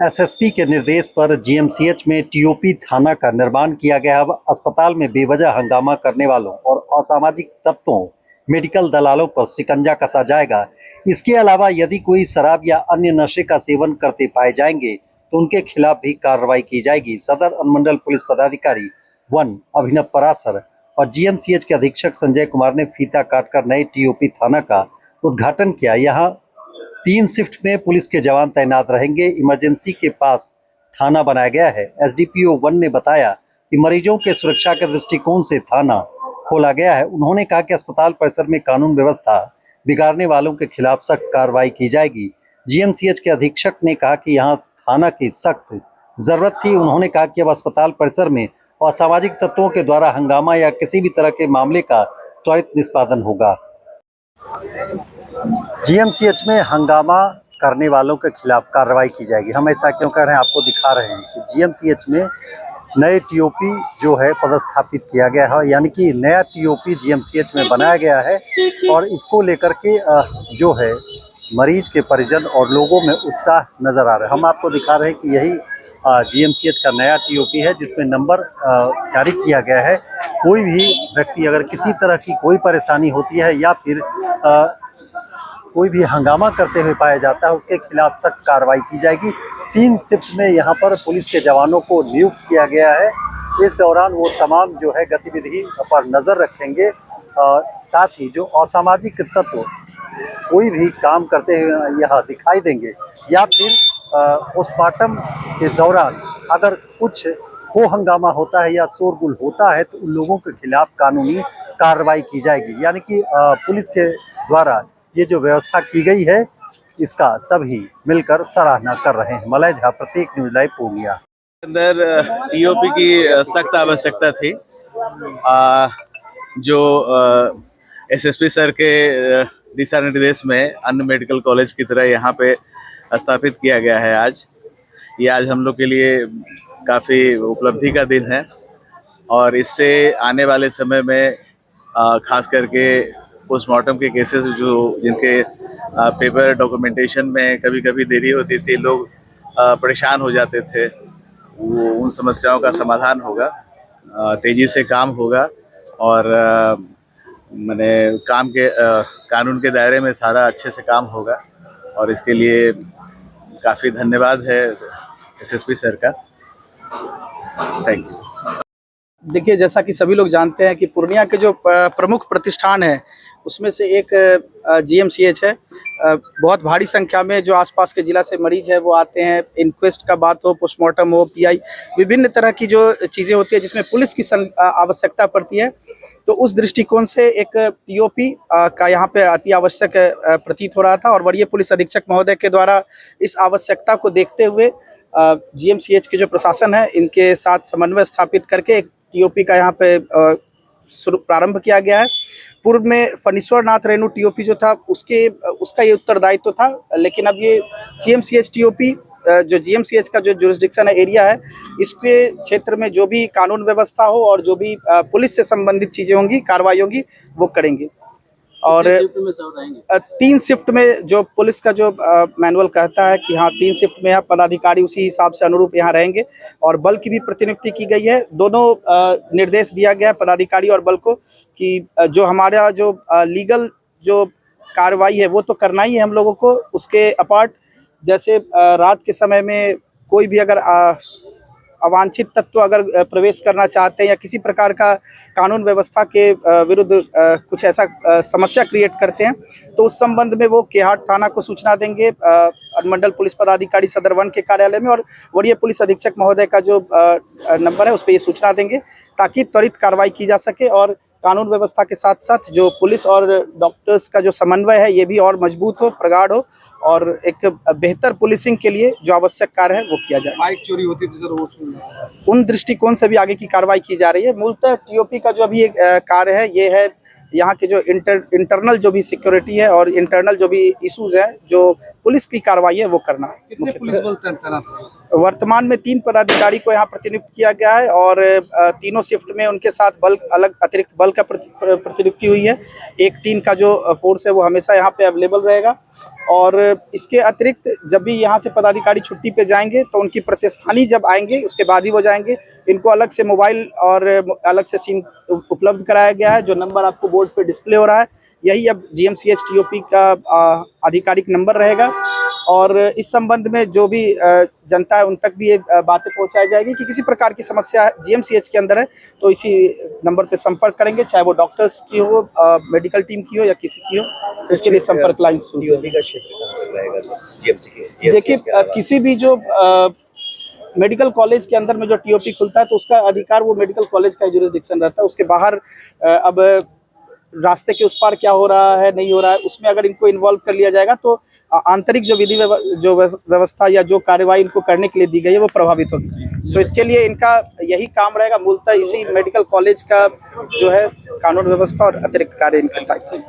SSP के निर्देश पर जीएमसीएच में टीओपी थाना का निर्माण किया गया। अब अस्पताल में बेवजह हंगामा करने वालों और असामाजिक तत्वों, मेडिकल दलालों पर शिकंजा कसा जाएगा। इसके अलावा यदि कोई शराब या अन्य नशे का सेवन करते पाए जाएंगे तो उनके खिलाफ भी कार्रवाई की जाएगी। सदर अनुमंडल पुलिस पदाधिकारी वन अभिनव पराशर और जीएमसीएच के अधीक्षक संजय कुमार ने फीता काटकर नए टीओपी थाना का उद्घाटन किया। यहाँ 3 शिफ्ट में पुलिस के जवान तैनात रहेंगे। इमरजेंसी के पास थाना बनाया गया है। एसडीपीओ वन ने बताया कि मरीजों के सुरक्षा के दृष्टिकोण से थाना खोला गया है। उन्होंने कहा कि अस्पताल परिसर में कानून व्यवस्था बिगाड़ने वालों के खिलाफ सख्त कार्रवाई की जाएगी। जीएमसीएच के अधीक्षक ने कहा कि यहाँ थाना की सख्त जरूरत थी। उन्होंने कहा कि अब अस्पताल परिसर में असामाजिक तत्वों के द्वारा हंगामा या किसी भी तरह के मामले का त्वरित निष्पादन होगा। जीएमसीएच में हंगामा करने वालों के खिलाफ कार्रवाई की जाएगी। हम ऐसा क्यों कर रहे हैं, आपको दिखा रहे हैं कि जीएमसीएच में नए टीओपी जो है पदस्थापित किया गया है, यानी कि नया टीओपी जीएमसीएच में बनाया गया है और इसको लेकर के जो है मरीज के परिजन और लोगों में उत्साह नज़र आ रहा है। हम आपको दिखा रहे हैं कि यही जीएमसीएच का नया टीओपी है जिसमें नंबर जारी किया गया है। कोई भी व्यक्ति अगर किसी तरह की कोई परेशानी होती है या फिर कोई भी हंगामा करते हुए पाया जाता है उसके खिलाफ सख्त कार्रवाई की जाएगी। 3 शिफ्ट में यहाँ पर पुलिस के जवानों को नियुक्त किया गया है। इस दौरान वो तमाम जो है गतिविधि पर नज़र रखेंगे। साथ ही जो असामाजिक तत्व कोई भी काम करते हुए यहाँ दिखाई देंगे या फिर पोस्टमार्टम के दौरान अगर कुछ हो हंगामा होता है या शोरगुल होता है तो उन लोगों के खिलाफ कानूनी कार्रवाई की जाएगी। यानी कि पुलिस के द्वारा ये जो व्यवस्था की गई है इसका सभी मिलकर सराहना कर रहे हैं। मलय झा, प्रतीक न्यूज़ लाइव, पूर्णिया। अंदर टीओपी की सख्त आवश्यकता थी। जो एसएसपी सर के दिशा निर्देश में अन्य मेडिकल कॉलेज की तरह यहाँ पे स्थापित किया गया है। आज हम लोग के लिए काफ़ी उपलब्धि का दिन है और इससे आने वाले समय में खास करके पोस्टमार्टम के केसेस जिनके पेपर डॉक्यूमेंटेशन में कभी कभी देरी होती थी, लोग परेशान हो जाते थे, वो उन समस्याओं का समाधान होगा, तेज़ी से काम होगा और मैंने कानून के दायरे में सारा अच्छे से काम होगा और इसके लिए काफ़ी धन्यवाद है एसएसपी सर का। Thank you. देखिए, जैसा कि सभी लोग जानते हैं कि पूर्णिया के जो प्रमुख प्रतिष्ठान है उसमें से एक जीएमसीएच है। बहुत भारी संख्या में जो आसपास के ज़िला से मरीज है वो आते हैं। इंक्वेस्ट का बात हो, पोस्टमार्टम हो, पीआई, विभिन्न तरह की जो चीज़ें होती है जिसमें पुलिस की आवश्यकता पड़ती है। तो उस दृष्टिकोण से एक टीओपी का यहाँ पे अति आवश्यक प्रतीत हो रहा था और वरीय पुलिस अधीक्षक महोदय के द्वारा इस आवश्यकता को देखते हुए जीएमसीएच के जो प्रशासन है इनके साथ समन्वय स्थापित करके एक टीओपी का यहाँ पे प्रारंभ किया गया है। पूर्व में फनीश्वर नाथ रेणु टीओपी जो था उसका ये उत्तरदायित्व था, लेकिन अब ये जीएमसीएच टीओपी जो जीएमसीएच का जो जुरिस्डिक्शन है, एरिया है, इसके क्षेत्र में जो भी कानून व्यवस्था हो और जो भी पुलिस से संबंधित चीज़ें होंगी, कार्रवाई होंगी, वो करेंगे। और 3 शिफ्ट में जो पुलिस का जो मैनुअल कहता है कि हाँ 3 शिफ्ट में पदाधिकारी उसी हिसाब से अनुरूप यहाँ रहेंगे और बल की भी प्रतिनियुक्ति की गई है। दोनों निर्देश दिया गया है पदाधिकारी और बल को कि जो हमारा जो लीगल जो कार्रवाई है वो तो करना ही है हम लोगों को। उसके अपार्ट जैसे रात के समय में कोई भी अगर अवांछित तत्व अगर प्रवेश करना चाहते हैं या किसी प्रकार का कानून व्यवस्था के विरुद्ध कुछ ऐसा समस्या क्रिएट करते हैं तो उस संबंध में वो केहाट थाना को सूचना देंगे, अनुमंडल पुलिस पदाधिकारी सदर वन के कार्यालय में, और वरीय पुलिस अधीक्षक महोदय का जो नंबर है उस पर ये सूचना देंगे ताकि त्वरित कार्रवाई की जा सके और कानून व्यवस्था के साथ साथ जो पुलिस और डॉक्टर्स का जो समन्वय है ये भी और मजबूत हो, प्रगाढ़ हो और एक बेहतर पुलिसिंग के लिए जो आवश्यक कार्य है वो किया जाए। बाइक चोरी होती थी सर, उन दृष्टिकोण से भी आगे की कार्रवाई की जा रही है। मूलतः टीओपी का जो अभी एक कार्य है ये है यहाँ के जो इंटरनल जो भी सिक्योरिटी है और इंटरनल जो भी इश्यूज हैं, जो पुलिस की कार्रवाई है वो करना है। कितने पुलिस बल तैनात हैं? वर्तमान में 3 पदाधिकारी को यहाँ प्रतिनियुक्त किया गया है और तीनों शिफ्ट में उनके साथ बल अलग अतिरिक्त बल का प्रतिनियुक्ति हुई है। एक 3 का जो फोर्स है वो हमेशा यहाँ पे अवेलेबल रहेगा और इसके अतिरिक्त जब भी यहाँ से पदाधिकारी छुट्टी पे जाएंगे तो उनकी प्रतिस्थानी जब आएंगे उसके बाद ही वो जाएंगे। इनको अलग से मोबाइल और अलग से सिम उपलब्ध कराया गया है। जो नंबर आपको बोर्ड पे डिस्प्ले हो रहा है यही अब GMCH TOP का आधिकारिक नंबर रहेगा और इस संबंध में जो भी जनता है उन तक भी ये बातें पहुंचाई जाएगी कि किसी प्रकार की समस्या GMCH के अंदर है तो इसी नंबर पे संपर्क करेंगे, चाहे वो डॉक्टर्स की हो, मेडिकल टीम की हो या किसी की हो, तो इसके लिए संपर्क लाइन शुरू देखिए किसी भी जो मेडिकल कॉलेज के अंदर में जो TOP खुलता है तो उसका अधिकार वो मेडिकल कॉलेज का जुरिसडिक्शन रहता है। उसके बाहर अब रास्ते के उस पार क्या हो रहा है नहीं हो रहा है उसमें अगर इनको इन्वॉल्व कर लिया जाएगा तो आंतरिक जो विधि जो व्यवस्था या जो कार्यवाही इनको करने के लिए दी गई है वो प्रभावित होगी। तो इसके लिए इनका यही काम रहेगा, मूलतः इसी मेडिकल कॉलेज का जो है कानून व्यवस्था और अतिरिक्त कार्य इनका दायित्व है।